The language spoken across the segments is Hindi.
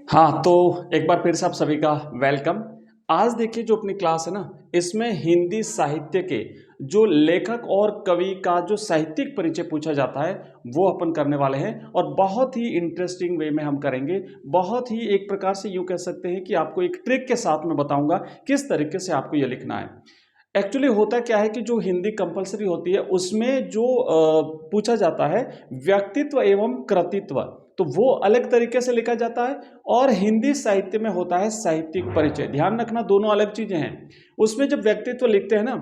हाँ, तो एक बार फिर से आप सभी का वेलकम। आज देखिए जो अपनी क्लास है ना, इसमें हिंदी साहित्य के जो लेखक और कवि का जो साहित्यिक परिचय पूछा जाता है, वो अपन करने वाले हैं और बहुत ही इंटरेस्टिंग वे में हम करेंगे। बहुत ही एक प्रकार से यूँ कह सकते हैं कि आपको एक ट्रिक के साथ मैं बताऊँगा, किस तरीके से आपको ये लिखना है। एक्चुअली होता क्या है कि जो हिंदी कंपल्सरी होती है उसमें जो पूछा जाता है व्यक्तित्व एवं कृतित्व, तो वो अलग तरीके से लिखा जाता है और हिंदी साहित्य में होता है साहित्यिक परिचय। ध्यान रखना दोनों अलग चीजें हैं। उसमें जब व्यक्तित्व लिखते हैं ना,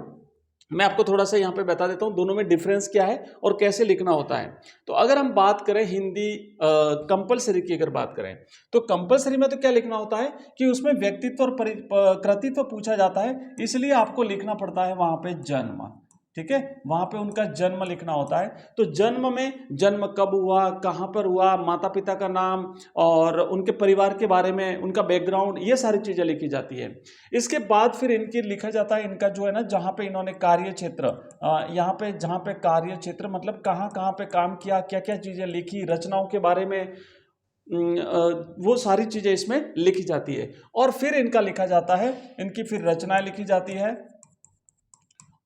मैं आपको थोड़ा सा यहाँ पे बता देता हूँ दोनों में डिफरेंस क्या है और कैसे लिखना होता है। तो अगर हम बात करें हिंदी कंपलसरी की, अगर बात करें तो कंपलसरी में तो क्या लिखना होता है कि उसमें व्यक्तित्व और कृतित्व पूछा जाता है, इसलिए आपको लिखना पड़ता है वहां पे जन्म। ठीक है, वहां पे उनका जन्म लिखना होता है। तो जन्म में जन्म कब हुआ, कहां पर हुआ, माता पिता का नाम और उनके परिवार के बारे में, उनका बैकग्राउंड, ये सारी चीजें लिखी जाती है। इसके बाद फिर इनकी लिखा जाता है इनका जो है ना, जहां पे इन्होंने कार्य क्षेत्र, यहाँ पे जहां पे कार्य क्षेत्र मतलब कहाँ कहाँ पे काम किया, क्या क्या चीजें लिखी, रचनाओं के बारे में, वो सारी चीजें इसमें लिखी जाती है। और फिर इनका लिखा जाता है, इनकी फिर रचनाएं लिखी जाती है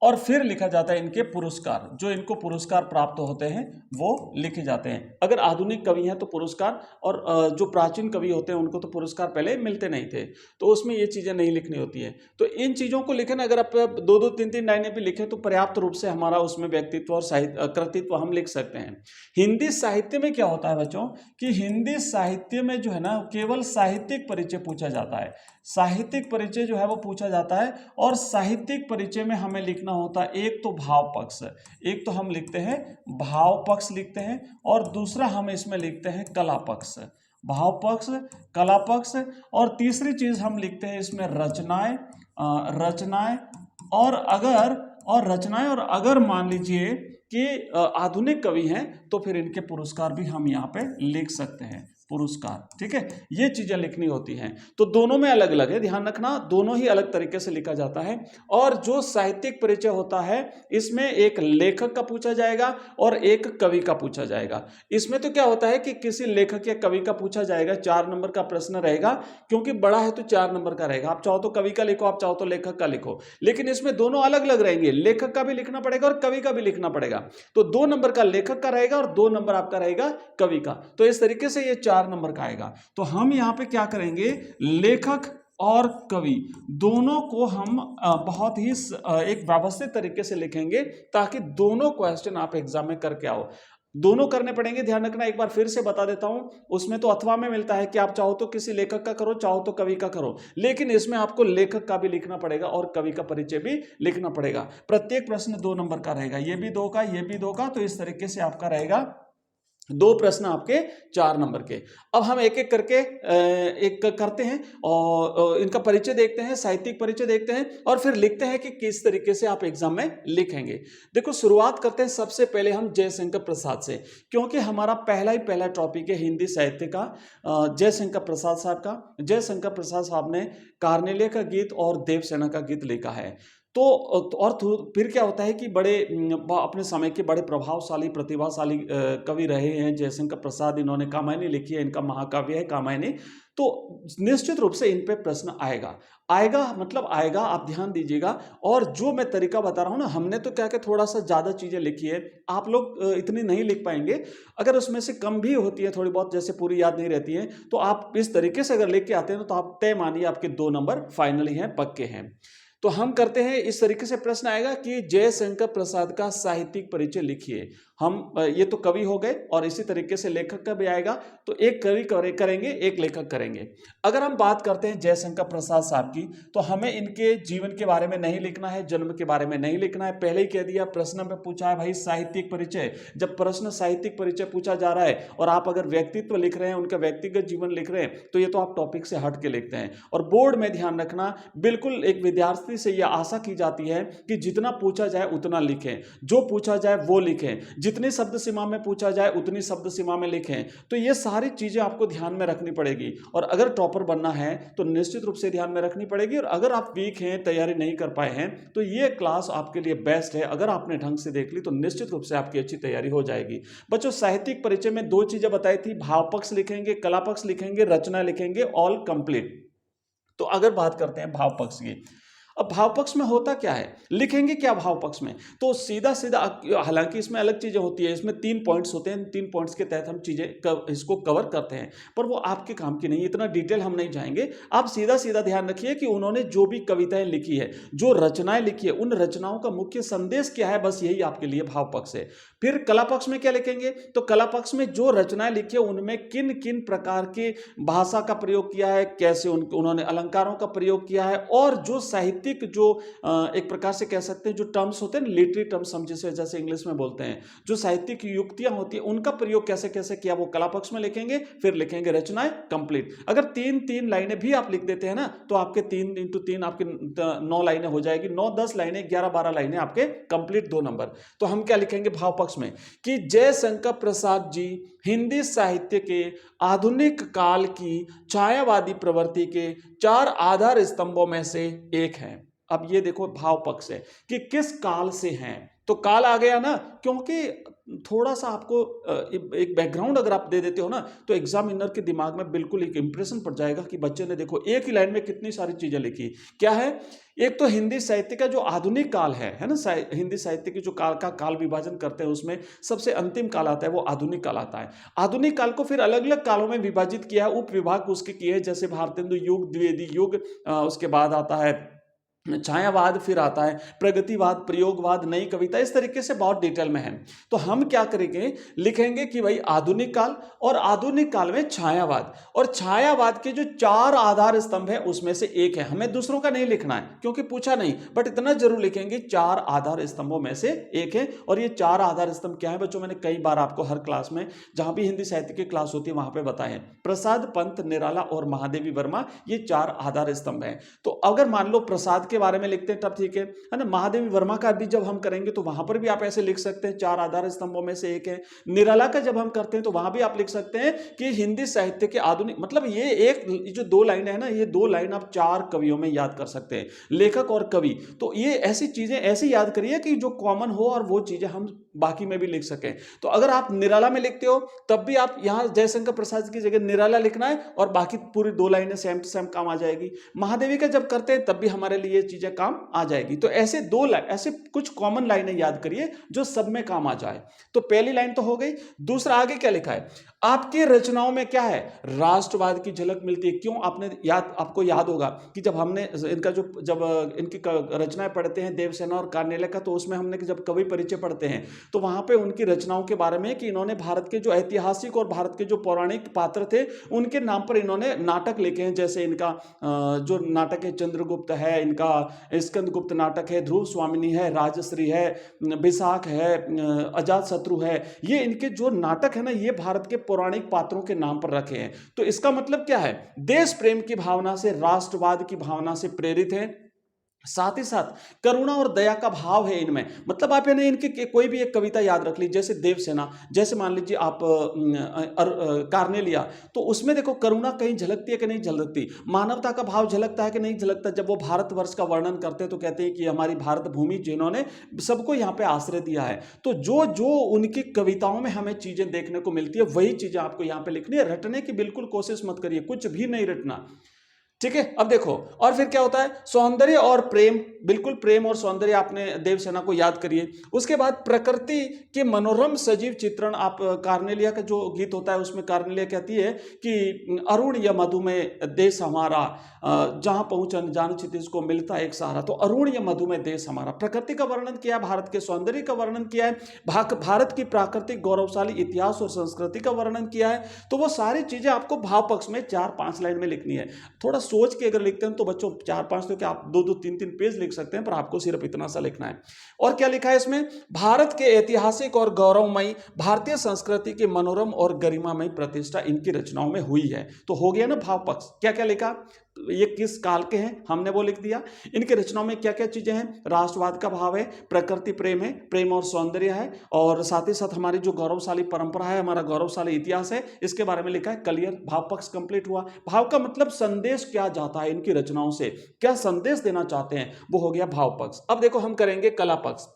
और फिर लिखा जाता है इनके पुरस्कार, जो इनको पुरस्कार प्राप्त होते हैं वो लिखे जाते हैं। अगर आधुनिक कवि हैं तो पुरस्कार, और जो प्राचीन कवि होते हैं उनको तो पुरस्कार पहले मिलते नहीं थे, तो उसमें ये चीज़ें नहीं लिखनी होती हैं। तो इन चीज़ों को लिखे ना, अगर आप दो दो तीन तीन लाइनें भी लिखें तो पर्याप्त रूप से हमारा उसमें व्यक्तित्व और साहित्य कृतित्व हम लिख सकते हैं। हिंदी साहित्य में क्या होता है बच्चों, कि हिंदी साहित्य में जो है ना, केवल साहित्यिक परिचय पूछा जाता है। साहित्यिक परिचय जो है वो पूछा जाता है और साहित्यिक परिचय में हमें लिखना होता है एक तो भाव पक्ष, एक तो हम लिखते हैं भाव पक्ष लिखते हैं, और दूसरा हम इसमें लिखते हैं कला पक्ष। भाव पक्ष, कला पक्ष, और तीसरी चीज हम लिखते हैं इसमें रचनाएं, रचनाएं और अगर मान लीजिए कि आधुनिक कवि हैं तो फिर इनके पुरस्कार भी हम यहाँ पे लिख सकते हैं, पुरस्कार। ठीक है, ये चीजें लिखनी होती हैं। तो दोनों में अलग अलग है, ध्यान रखना, दोनों ही अलग तरीके से लिखा जाता है। और जो साहित्यिक परिचय होता है इसमें एक लेखक का पूछा जाएगा और एक कवि का पूछा जाएगा। इसमें तो क्या होता है कि किसी लेखक या कवि का पूछा जाएगा, 4 नंबर का प्रश्न रहेगा, क्योंकि बड़ा है तो 4 नंबर का रहेगा। आप चाहो तो कवि का लिखो, आप चाहो तो लेखक का लिखो, लेकिन इसमें दोनों अलग अलग रहेंगे, लेखक का भी लिखना पड़ेगा और कवि का भी लिखना पड़ेगा। तो 2 नंबर का लेखक का रहेगा और 2 नंबर आपका रहेगा कवि का। तो इस तरीके से ये 4 नंबर का आएगा। तो हम यहां पे क्या करेंगे, लेखक और कवि दोनों को हम बहुत ही एक व्यवस्थित तरीके से लिखेंगे, ताकि दोनों क्वेश्चन आप एग्जाम में करके आओ। दोनों करने पड़ेंगे, ध्यान रखना। एक बार फिर से बता देता हूं, उसमें तो अथवा में मिलता है कि आप चाहो तो किसी लेखक का करो, चाहो तो कवि का करो, लेकिन इसमें आपको लेखक का भी लिखना पड़ेगा और कवि का परिचय भी लिखना पड़ेगा। प्रत्येक प्रश्न 2 नंबर का रहेगा, ये भी 2 का, ये भी 2 का, तो इस तरीके से आपका रहेगा 2 प्रश्न आपके 4 नंबर के। अब हम एक एक करके एक करते हैं और इनका परिचय देखते हैं, साहित्यिक परिचय देखते हैं, और फिर लिखते हैं कि किस तरीके से आप एग्जाम में लिखेंगे। देखो, शुरुआत करते हैं सबसे पहले हम जयशंकर प्रसाद से, क्योंकि हमारा पहला टॉपिक है हिंदी साहित्य का, जयशंकर प्रसाद साहब का। जयशंकर प्रसाद साहब ने कार्नेलिया का गीत और देवसेना का गीत लिखा है। तो और फिर क्या होता है कि बड़े अपने समय के बड़े प्रभावशाली प्रतिभाशाली कवि रहे हैं जयशंकर प्रसाद। इन्होंने कामायनी लिखी है, इनका महाकाव्य है कामायनी। तो निश्चित रूप से इन पे प्रश्न आएगा, आएगा मतलब आएगा, आप ध्यान दीजिएगा। और जो मैं तरीका बता रहा हूं ना, हमने तो क्या थोड़ा सा ज्यादा चीजें लिखी है, आप लोग इतनी नहीं लिख पाएंगे। अगर उसमें से कम भी होती है थोड़ी बहुत, जैसे पूरी याद नहीं रहती है, तो आप इस तरीके से अगर लिख के आते हैं तो आप तय मानिए आपके 2 नंबर फाइनली हैं, पक्के हैं। तो हम करते हैं इस तरीके से, प्रश्न आएगा कि जयशंकर प्रसाद का साहित्यिक परिचय लिखिए। हम ये तो कवि हो गए, और इसी तरीके से लेखक का भी आएगा, तो एक कवि करेंगे, एक लेखक करेंगे। अगर हम बात करते हैं जयशंकर प्रसाद साहब की, तो हमें इनके जीवन के बारे में नहीं लिखना है, जन्म के बारे में नहीं लिखना है। पहले ही कह दिया, प्रश्न में पूछा है भाई साहित्यिक परिचय। जब प्रश्न साहित्यिक परिचय पूछा जा रहा है और आप अगर व्यक्तित्व लिख रहे हैं, उनका व्यक्तिगत जीवन लिख रहे हैं, तो ये तो आप टॉपिक से हट के लिखते हैं। और बोर्ड में ध्यान रखना, बिल्कुल एक विद्यार्थी से यह आशा की जाती है कि जितना पूछा जाए उतना लिखें, जो पूछा जाए वो लिखें, जितनी शब्द सीमा में पूछा जाए उतनी शब्द सीमा में लिखें। तो ये सारी चीजें आपको ध्यान में रखनी पड़ेगी, और अगर टॉपर बनना है तो निश्चित रूप से ध्यान में रखनी पड़ेगी। और अगर आप वीक हैं, तैयारी नहीं कर पाए हैं, तो ये क्लास आपके लिए बेस्ट है। अगर आपने ढंग से देख ली तो निश्चित रूप से आपकी अच्छी तैयारी हो जाएगी। बच्चों, साहित्यिक परिचय में दो चीजें बताई थी, भाव पक्ष लिखेंगे, कला पक्ष लिखेंगे, रचना लिखेंगे, ऑल कंप्लीट। तो अगर बात करते हैं भाव पक्ष की, अब भाव पक्ष में होता क्या है, लिखेंगे क्या भाव पक्ष में, तो सीधा सीधा, हालांकि इसमें अलग चीजें होती है, इसमें 3 पॉइंट्स होते हैं, 3 पॉइंट्स के तहत हम चीजें इसको कवर करते हैं, पर वो आपके काम की नहीं, इतना डिटेल हम नहीं जाएंगे। आप सीधा सीधा ध्यान रखिए कि उन्होंने जो भी कविताएं लिखी है, जो रचनाएं लिखी है, उन रचनाओं का मुख्य संदेश क्या है, बस यही आपके लिए भाव पक्ष है। फिर कला पक्ष में क्या लिखेंगे, तो कला पक्ष में जो रचनाएं लिखी है उनमें किन किन प्रकार की भाषा का प्रयोग किया है, कैसे उन्होंने अलंकारों का प्रयोग किया है, और जो साहित्यिक जो एक प्रकार से कह सकते हैं जो टर्म्स होते हैं, लिटरेरी टर्म्स हम जैसे इंग्लिश में बोलते हैं, जो साहित्यिक युक्तियां होती है उनका प्रयोग कैसे कैसे किया, वो कला पक्ष में लिखेंगे। फिर लिखेंगे रचनाएं कंप्लीट। अगर 3 लाइनें भी आप लिख देते हैं ना, तो आपके 3 × 3 आपके 9 लाइनें हो जाएगी, 9-10 लाइनें, 11-12 लाइनें आपके कंप्लीट 2 नंबर। तो हम क्या लिखेंगे भाव पक्ष में कि जयशंकर प्रसाद जी हिंदी साहित्य के आधुनिक काल की छायावादी प्रवृत्ति के 4 आधार स्तंभों में से एक हैं। अब ये देखो भाव पक्ष है कि किस काल से हैं, तो काल आ गया ना, क्योंकि थोड़ा सा आपको एक बैकग्राउंड अगर आप दे देते हो ना, तो एग्जामिनर के दिमाग में बिल्कुल एक इंप्रेशन पड़ जाएगा कि बच्चे ने देखो एक ही लाइन में कितनी सारी चीजें लिखी। क्या है, एक तो हिंदी साहित्य का जो आधुनिक काल है ना, हिंदी साहित्य की जो काल विभाजन करते हैं, उसमें सबसे अंतिम काल आता है वो आधुनिक काल आता है। आधुनिक काल को फिर अलग अलग कालों में विभाजित किया है, उप विभाग उसके किए हैं, जैसे भारतेंदु युग, द्विवेदी युग, उसके बाद आता है छायावाद, फिर आता है प्रगतिवाद, प्रयोगवाद, नई कविता, इस तरीके से बहुत डिटेल में है। तो हम क्या करेंगे, लिखेंगे कि भाई आधुनिक काल, और आधुनिक काल में छायावाद, और छायावाद के जो 4 आधार स्तंभ है उसमें से एक है। हमें दूसरों का नहीं लिखना है क्योंकि पूछा नहीं, बट इतना जरूर लिखेंगे 4 आधार स्तंभों में से एक है। और ये 4 आधार स्तंभ क्या है बच्चों, मैंने कई बार आपको हर क्लास में, जहां भी हिंदी साहित्य की क्लास होती है वहां पे बताए हैं, प्रसाद, पंत, निराला और महादेवी वर्मा, ये 4 आधार स्तंभ है। तो अगर मान लो प्रसाद के बारे में लिखते हैं तब ठीक है ना, महादेवी वर्मा का भी जब हम करेंगे तो वहां पर भी आप ऐसे लिख सकते हैं 4 आधार स्तंभों में से एक है। निराला का जब हम करते हैं तो वहां भी आप लिख सकते हैं कि हिंदी साहित्य के आधुनिक, मतलब ये जो 2 लाइन है ना, ये 2 लाइन आप 4 कवियों में याद कर सकते हैं, लेखक और कवि। तो ये ऐसी चीजें ऐसे याद करिए कि जो कॉमन हो और वो चीजें हम बाकी में भी लिख सकें। तो अगर आप निराला में लिखते हो तब भी आप यहां जयशंकर प्रसाद की जगह निराला लिखना है, और बाकी पूरी 2 लाइनें सेम टू सेम काम आ जाएगी। महादेवी का जब करते हैं तब भी हमारे लिए चीजें काम आ जाएगी। तो ऐसे 2 लाइन, ऐसे कुछ कॉमन लाइनें याद करिए जो सब में काम आ जाए। तो पहली लाइन तो हो गई। दूसरा, आगे क्या लिखा है, आपकी रचनाओं में क्या है, राष्ट्रवाद की झलक मिलती है। क्यों, आपको याद होगा कि जब हमने जब इनकी रचनाएं पढ़ते हैं देवसेना और कार्नेले का, तो उसमें हमने जब कवि परिचय पढ़ते हैं तो वहां पे उनकी रचनाओं के बारे में कि इन्होंने भारत के जो ऐतिहासिक और भारत के जो पौराणिक पात्र थे उनके नाम पर इन्होंने नाटक लिखे हैं। जैसे इनका जो नाटक है चंद्रगुप्त है, इनका स्कंदगुप्त नाटक है, ध्रुव स्वामिनी है, राजश्री है, विशाख है, अजात शत्रु है, ये इनके जो नाटक है ना, ये भारत के पौराणिक पात्रों के नाम पर रखे हैं। तो इसका मतलब क्या है, देश प्रेम की भावना से, राष्ट्रवाद की भावना से प्रेरित है। साथ ही साथ करुणा और दया का भाव है इनमें। मतलब आप यानी इनकी कोई भी एक कविता याद रख लीजिए, जैसे देवसेना, जैसे मान लीजिए आप कार्नेलिया, तो उसमें देखो करुणा कहीं झलकती है कि नहीं झलकती, मानवता का भाव झलकता है कि नहीं झलकता। जब वो भारतवर्ष का वर्णन करते हैं तो कहते हैं कि हमारी भारत भूमि जिन्होंने सबको यहाँ पे आश्रय दिया है। तो जो जो उनकी कविताओं में हमें चीजें देखने को मिलती है वही चीजें आपको यहाँ पे लिखनी है। रटने की बिल्कुल कोशिश मत करिए, कुछ भी नहीं रटना, ठीक है। अब देखो, और फिर क्या होता है, सौंदर्य और प्रेम, बिल्कुल प्रेम और सौंदर्य आपने देवसेना को याद करिए। उसके बाद प्रकृति के मनोरम सजीव चित्रण, आप कार्नेलिया का जो गीत होता है उसमें कार्नेलिया कहती है कि अरुण या मधुमेह देश हमारा, जहां पहुंच अनजान क्षितिज को मिलता एक सहारा। तो अरुण या मधुमेह देश हमारा, प्रकृति का वर्णन किया है, भारत के सौंदर्य का वर्णन किया है, भारत की प्राकृतिक गौरवशाली इतिहास और संस्कृति का वर्णन किया है। तो वो सारी चीजें आपको भाव पक्ष में 4-5 लाइन में लिखनी है। थोड़ा सोच के अगर लिखते हैं तो बच्चों 4-5 तो क्या आप 2-2 3-3 पेज लिख सकते हैं, पर आपको सिर्फ इतना सा लिखना है। और क्या लिखा है इसमें, भारत के ऐतिहासिक और गौरवमयी भारतीय संस्कृति की मनोरम और गरिमामयी प्रतिष्ठा इनकी रचनाओं में हुई है। तो हो गया ना भाव पक्ष, क्या क्या लिखा, ये किस काल के हैं हमने वो लिख दिया। इनकी रचनाओं में क्या क्या चीजें हैं, राष्ट्रवाद का भाव है, प्रकृति प्रेम है, प्रेम और सौंदर्य है, और साथ ही साथ हमारी जो गौरवशाली परंपरा है, हमारा गौरवशाली इतिहास है, इसके बारे में लिखा है। क्लियर, भाव पक्ष कंप्लीट हुआ। भाव का मतलब संदेश क्या जाता है इनकी रचनाओं से, क्या संदेश देना चाहते हैं, वो हो गया भाव पक्ष। अब देखो हम करेंगे कला पक्ष।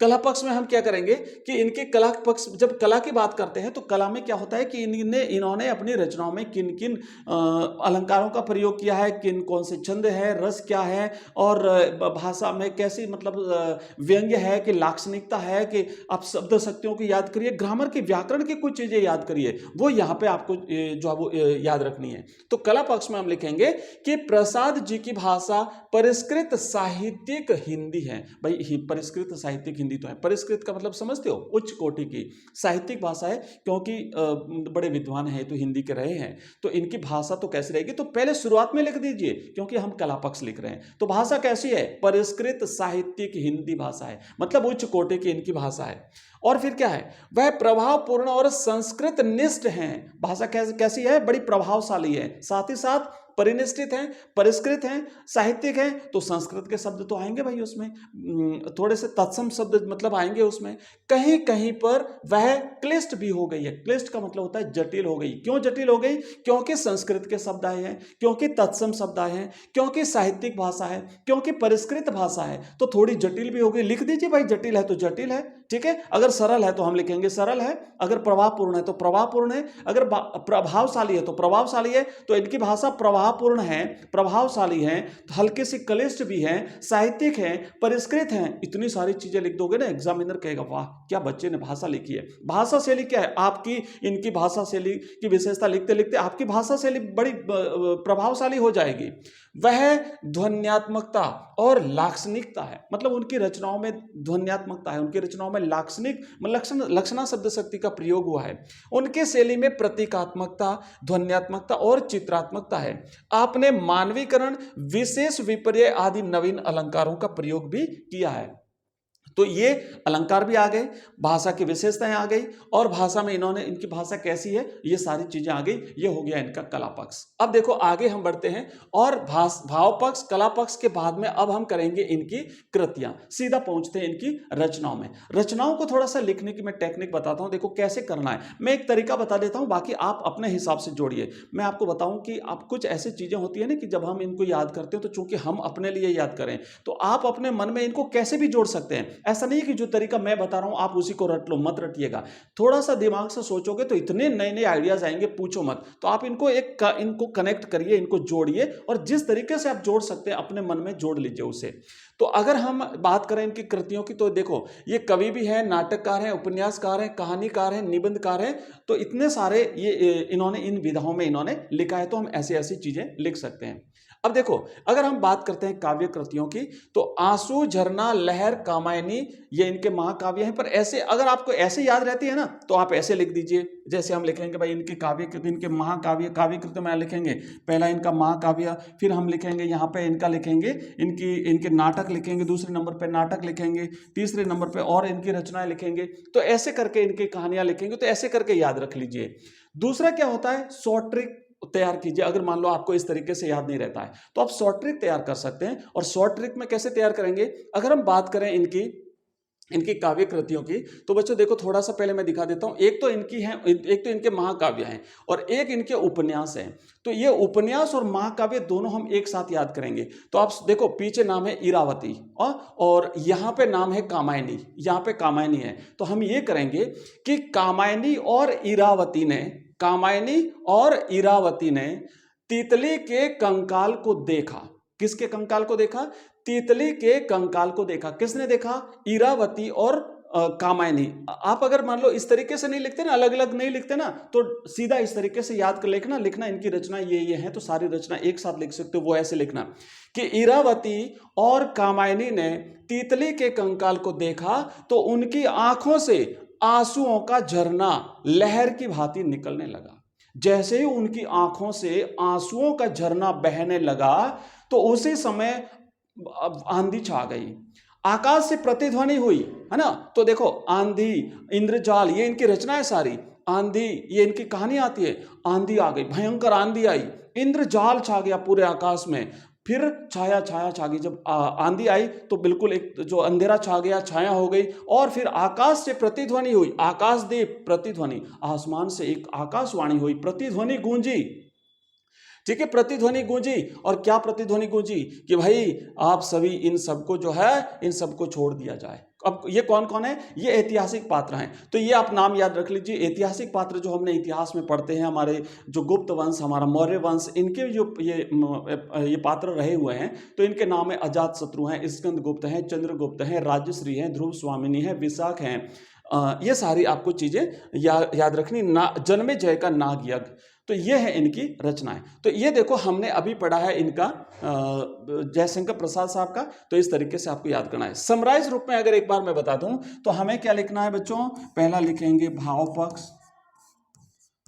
कला पक्ष में हम क्या करेंगे कि इनके कला पक्ष, जब कला की बात करते हैं तो कला में क्या होता है कि इन्होंने अपनी रचनाओं में किन किन अलंकारों का प्रयोग किया है, किन कौन से छंद है, रस क्या है, और भाषा में कैसी मतलब व्यंग्य है कि लाक्षणिकता है, कि आप शब्द शक्तियों को याद करिए, ग्रामर की व्याकरण की कुछ चीजें याद करिए, वो यहाँ पे आपको जो है वो याद रखनी है। तो कला पक्ष में हम लिखेंगे कि प्रसाद जी की भाषा परिष्कृत साहित्यिक हिंदी है। भाई परिष्कृत साहित्यिक हिंदी तो है, परिष्कृत का मतलब समझते हो, उच्च कोटि की साहित्यिक भाषा है, क्योंकि बड़े विद्वान हैं तो हिंदी के रहे हैं, तो इनकी भाषा तो कैसी रहेगी, तो पहले शुरुआत में लिख दीजिए, क्योंकि हम कला पक्ष लिख रहे हैं। तो भाषा कैसी है, परिष्कृत साहित्यिक हिंदी भाषा है, मतलब उच्च कोटि की इनकी भाषा है। और फिर क्या है, वह प्रभावपूर्ण और संस्कृत निष्ठ हैं। भाषा कैसी है, बड़ी प्रभावशाली है, साथ ही साथ परिनिष्ठित हैं, परिष्कृत हैं, साहित्यिक हैं, तो संस्कृत के शब्द तो आएंगे भाई उसमें, थोड़े से तत्सम शब्द मतलब आएंगे उसमें। कहीं कहीं पर वह क्लिष्ट भी हो गई है। क्लिष्ट का मतलब होता है जटिल हो गई। क्यों जटिल हो गई, क्योंकि संस्कृत के शब्द आए हैं, क्योंकि तत्सम शब्द आए हैं, क्योंकि साहित्यिक भाषा है, क्योंकि परिष्कृत भाषा है, तो थोड़ी जटिल भी हो गई। लिख दीजिए भाई, जटिल है तो जटिल है, ठीक है। अगर सरल है तो हम लिखेंगे सरल है, अगर प्रभावपूर्ण है तो प्रभावपूर्ण है, अगर प्रभावशाली है तो प्रभावशाली है। तो इनकी भाषा प्रभावपूर्ण है, प्रभावशाली है, तो हल्के से क्लिष्ट भी है, साहित्यिक है, परिष्कृत है। इतनी सारी चीजें लिख दोगे ना, एग्जामिनर कहेगा वाह क्या बच्चे ने भाषा लिखी है। भाषा शैली क्या है आपकी, इनकी भाषा शैली की विशेषता लिखते लिखते आपकी भाषा शैली बड़ी प्रभावशाली हो जाएगी। वह ध्वन्यात्मकता और लाक्षणिकता है, मतलब उनकी रचनाओं में ध्वन्यात्मकता है, उनकी रचनाओं में लाक्षणिक लक्षणा शब्द शक्ति का प्रयोग हुआ है। उनके शैली में प्रतीकात्मकता, ध्वन्यात्मकता और चित्रात्मकता है। आपने मानवीकरण, विशेष विपर्य आदि नवीन अलंकारों का प्रयोग भी किया है। तो ये अलंकार भी आ गए, भाषा की विशेषताएं आ गई, और भाषा में इन्होंने, इनकी भाषा कैसी है, ये सारी चीजें आ गई। ये हो गया इनका कला पक्ष। अब देखो आगे हम बढ़ते हैं, और भाव पक्ष, कला पक्ष के बाद में अब हम करेंगे इनकी कृतियां। सीधा पहुंचते हैं इनकी रचनाओं में। रचनाओं को थोड़ा सा लिखने की मैं टेक्निक बताता हूं, देखो कैसे करना है। मैं एक तरीका बता देता हूं, बाकी आप अपने हिसाब से जोड़िए। मैं आपको बताऊं कि आप कुछ ऐसी चीजें होती है ना कि जब हम इनको याद करते हैं तो चूंकि हम अपने लिए याद करें, तो आप अपने मन में इनको कैसे भी जोड़ सकते हैं। ऐसा नहीं है कि जो तरीका मैं बता रहा हूं आप उसी को रट लो, मत रटिएगा। थोड़ा सा दिमाग से सोचोगे तो इतने नए नए आइडियाज आएंगे, पूछो मत। तो आप इनको कनेक्ट करिए, इनको जोड़िए, और जिस तरीके से आप जोड़ सकते हैं अपने मन में जोड़ लीजिए उसे। तो अगर हम बात करें इनकी कृतियों की, तो देखो ये कवि भी है, नाटककार है, उपन्यासकार है, कहानीकार है, निबंधकार है, तो इतने सारे ये इन्होंने इन विधाओं में इन्होंने लिखा है। तो हम ऐसी ऐसी चीजें लिख सकते हैं। अब देखो अगर हम बात करते हैं काव्य कृतियों की, तो आंसू, झरना, लहर, कामायनी, ये इनके महाकाव्य हैं। पर ऐसे अगर आपको ऐसे याद रहती है ना, तो आप ऐसे लिख दीजिए। जैसे हम लिखेंगे भाई इनके काव्य कृति, इनके महाकाव्य, काव्य कृति में लिखेंगे पहला इनका महाकाव्य, फिर हम लिखेंगे यहाँ पे इनका लिखेंगे इनके नाटक लिखेंगे, दूसरे नंबर पे नाटक लिखेंगे, तीसरे नंबर पे और इनकी रचनाएं लिखेंगे। तो ऐसे करके इनकी कहानियां लिखेंगे, तो ऐसे करके याद रख लीजिए। दूसरा क्या होता है, शॉर्ट ट्रिक तैयार कीजिए। अगर मान लो आपको इस तरीके से याद नहीं रहता है तो आप शॉर्ट ट्रिक तैयार कर सकते हैं। और शॉर्ट ट्रिक में कैसे तैयार करेंगे, अगर हम बात करें इनकी काव्य कृतियों की, तो बच्चों देखो थोड़ा सा पहले मैं दिखा देता हूं। एक तो इनके महाकाव्य हैं और एक इनके उपन्यास हैं। तो ये उपन्यास और महाकाव्य दोनों हम एक साथ याद करेंगे। तो आप देखो पीछे नाम है इरावती और यहाँ पे नाम है कामायनी, यहाँ पे कामायनी है। तो हम ये करेंगे कि कामायनी और इरावती ने तितली के कंकाल को देखा। किसके कंकाल को देखा, तितली के कंकाल को देखा। किसने देखा, इरावती और कामायनी। आप अगर मान लो इस तरीके से नहीं लिखते ना, अलग अलग नहीं लिखते ना, तो सीधा इस तरीके से याद कर लिखना इनकी रचना ये है, तो सारी रचना एक साथ लिख सकते हो। वो ऐसे लिखना कि इरावती और कामायनी ने तितली के कंकाल को देखा तो उनकी आंखों से आंसुओं का झरना लहर की भांति निकलने लगा। जैसे ही उनकी आंखों से आंसुओं का झरना बहने लगा तो उसी समय आंधी छा गई, आकाश से प्रतिध्वनि हुई, है ना। तो देखो आंधी, इंद्रजाल, ये इनकी रचना है सारी। आंधी, ये इनकी कहानी आती है। आंधी आ गई, भयंकर आंधी आई, इंद्रजाल छा गया पूरे आकाश में। फिर छाया छाया छा गई। जब आंधी आई तो बिल्कुल एक जो अंधेरा छा गया, छाया हो गई। और फिर आकाश से प्रतिध्वनि हुई, आकाशदीप प्रतिध्वनि, आसमान से एक आकाशवाणी हुई, प्रतिध्वनि गूंजी, ठीक है, प्रतिध्वनि गूंजी। और क्या प्रतिध्वनि गूंजी कि भाई आप सभी इन सबको जो है, इन सबको छोड़ दिया जाए। अब ये कौन कौन है? ये ऐतिहासिक पात्र हैं। तो ये आप नाम याद रख लीजिए, ऐतिहासिक पात्र जो हमने इतिहास में पढ़ते हैं, हमारे जो गुप्त वंश, हमारा मौर्य वंश, इनके जो ये पात्र रहे हुए हैं, तो इनके नाम है अजातशत्रु हैं, स्कंदगुप्त हैं, चंद्रगुप्त हैं, राजश्री हैं, ध्रुव स्वामिनी हैं, विशाख हैं। ये सारी आपको चीजें याद रखनी। जन्मेजय का नाग यज्ञ, तो ये है इनकी रचनाएं। तो ये देखो हमने अभी पढ़ा है इनका जयशंकर प्रसाद साहब का, तो इस तरीके से आपको याद करना है। समराइज रूप में अगर एक बार मैं बता दूं तो हमें क्या लिखना है बच्चों? पहला लिखेंगे भाव पक्ष,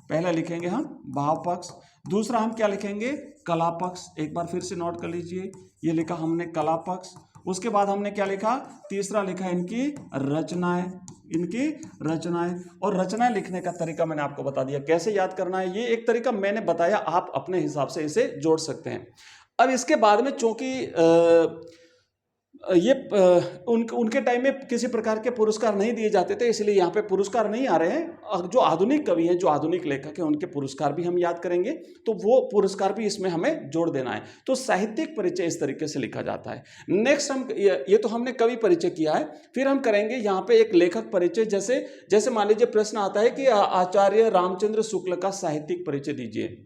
पहला लिखेंगे हम भाव पक्ष। दूसरा हम क्या लिखेंगे? कला पक्ष। एक बार फिर से नोट कर लीजिए, ये लिखा हमने कला पक्ष। उसके बाद हमने क्या लिखा? तीसरा लिखा इनकी रचनाएं, इनकी रचनाएं। और रचनाएं लिखने का तरीका मैंने आपको बता दिया, कैसे याद करना है। ये एक तरीका मैंने बताया, आप अपने हिसाब से इसे जोड़ सकते हैं। अब इसके बाद में चूंकि ये उनके टाइम में किसी प्रकार के पुरस्कार नहीं दिए जाते थे, इसलिए यहाँ पे पुरस्कार नहीं आ रहे हैं। जो आधुनिक कवि हैं, जो आधुनिक लेखक हैं, उनके पुरस्कार भी हम याद करेंगे, तो वो पुरस्कार भी इसमें हमें जोड़ देना है। तो साहित्यिक परिचय इस तरीके से लिखा जाता है। नेक्स्ट हम ये तो हमने कवि परिचय किया है, फिर हम करेंगे यहाँ पे एक लेखक परिचय। जैसे मान लीजिए प्रश्न आता है कि आचार्य रामचंद्र शुक्ल का साहित्यिक परिचय दीजिए।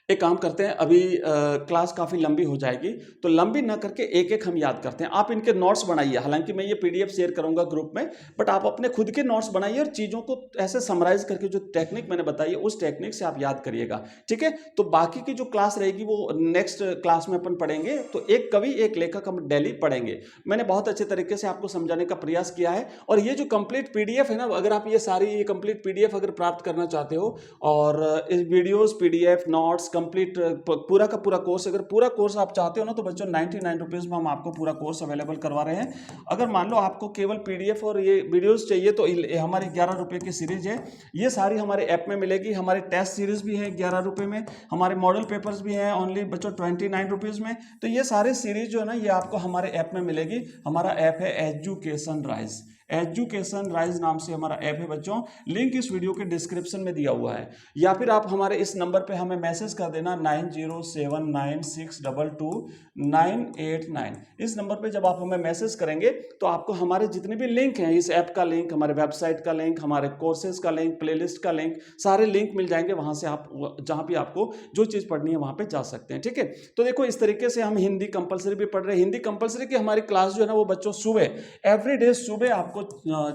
एक काम करते हैं, अभी क्लास काफ़ी लंबी हो जाएगी, तो लंबी ना करके एक एक हम याद करते हैं। आप इनके नोट्स बनाइए, हालांकि मैं ये पीडीएफ शेयर करूंगा ग्रुप में, बट आप अपने खुद के नोट्स बनाइए और चीज़ों को ऐसे समराइज करके जो टेक्निक मैंने बताई है उस टेक्निक से आप याद करिएगा, ठीक है। तो बाकी की जो क्लास रहेगी वो नेक्स्ट क्लास में अपन पढ़ेंगे। तो एक कवि एक लेखक हम डेली पढ़ेंगे। मैंने बहुत अच्छे तरीके से आपको समझाने का प्रयास किया है। और ये जो कंप्लीट पीडीएफ है ना, अगर आप ये सारी ये कंप्लीट पीडीएफ अगर प्राप्त करना चाहते हो, और इस वीडियोज, पीडीएफ, नोट्स, कंप्लीट पूरा का पूरा कोर्स, अगर पूरा कोर्स आप चाहते हो ना, तो बच्चों 99 रुपीज़ में हम आपको पूरा कोर्स अवेलेबल करवा रहे हैं। अगर मान लो आपको केवल पीडीएफ और ये वीडियोस चाहिए, तो हमारी 11 रुपये की सीरीज है, ये सारी हमारे ऐप में मिलेगी। हमारी टेस्ट सीरीज भी है 11 रुपये में, हमारे मॉडल पेपर्स भी हैं ओनली बच्चों 29 रुपीज़ में। तो ये सारे सीरीज जो है ना, ये आपको हमारे ऐप में मिलेगी। हमारा ऐप है एजुकेशन राइज, एजुकेशन राइज नाम से हमारा ऐप है बच्चों। लिंक इस वीडियो के डिस्क्रिप्शन में दिया हुआ है, या फिर आप हमारे इस नंबर पे हमें मैसेज कर देना 9079622989। इस नंबर पे जब आप हमें मैसेज करेंगे तो आपको हमारे जितने भी लिंक हैं, इस ऐप का लिंक, हमारे वेबसाइट का लिंक, हमारे कोर्सेज का लिंक, प्लेलिस्ट का लिंक, सारे लिंक मिल जाएंगे। वहां से आप जहां भी आपको जो चीज़ पढ़नी है वहां पे जा सकते हैं, ठीक है। तो देखो इस तरीके से हम हिंदी कंपलसरी भी पढ़ रहे हैं। हिंदी कंपलसरी की हमारी क्लास जो है ना, वो बच्चों सुबह, एवरीडे सुबह आपको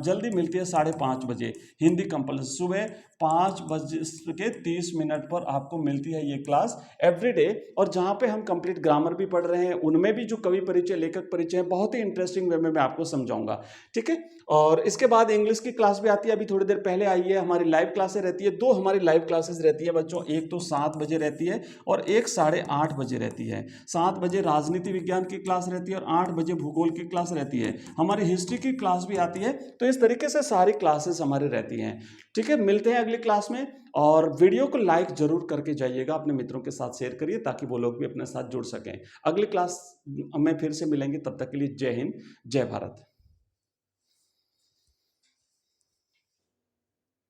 जल्दी मिलती है 5:30 बजे। हिंदी कंपलसरी सुबह 5:30 पर आपको मिलती है ये क्लास एवरीडे। और जहाँ पे हम कंप्लीट ग्रामर भी पढ़ रहे हैं, उनमें भी जो कवि परिचय, लेखक परिचय है, बहुत ही इंटरेस्टिंग वे में मैं आपको समझाऊंगा, ठीक है। और इसके बाद इंग्लिश की क्लास भी आती है, अभी थोड़ी देर पहले आई है। हमारी लाइव क्लासें रहती है, 2 हमारी लाइव क्लासेस रहती है बच्चों। एक तो 7 बजे रहती है और एक 8:30 बजे रहती है। 7 बजे राजनीति विज्ञान की क्लास रहती है और 8 बजे भूगोल की क्लास रहती है। हमारी हिस्ट्री की क्लास भी आती है। तो इस तरीके से सारी क्लासेस हमारी रहती हैं, ठीक है। मिलते हैं अगली क्लास में, और वीडियो को लाइक जरूर करके जाइएगा, अपने मित्रों के साथ शेयर करिए ताकि वो लोग भी अपने साथ जुड़ सकें। अगली क्लास में फिर से मिलेंगे, तब तक के लिए जय हिंद, जय भारत।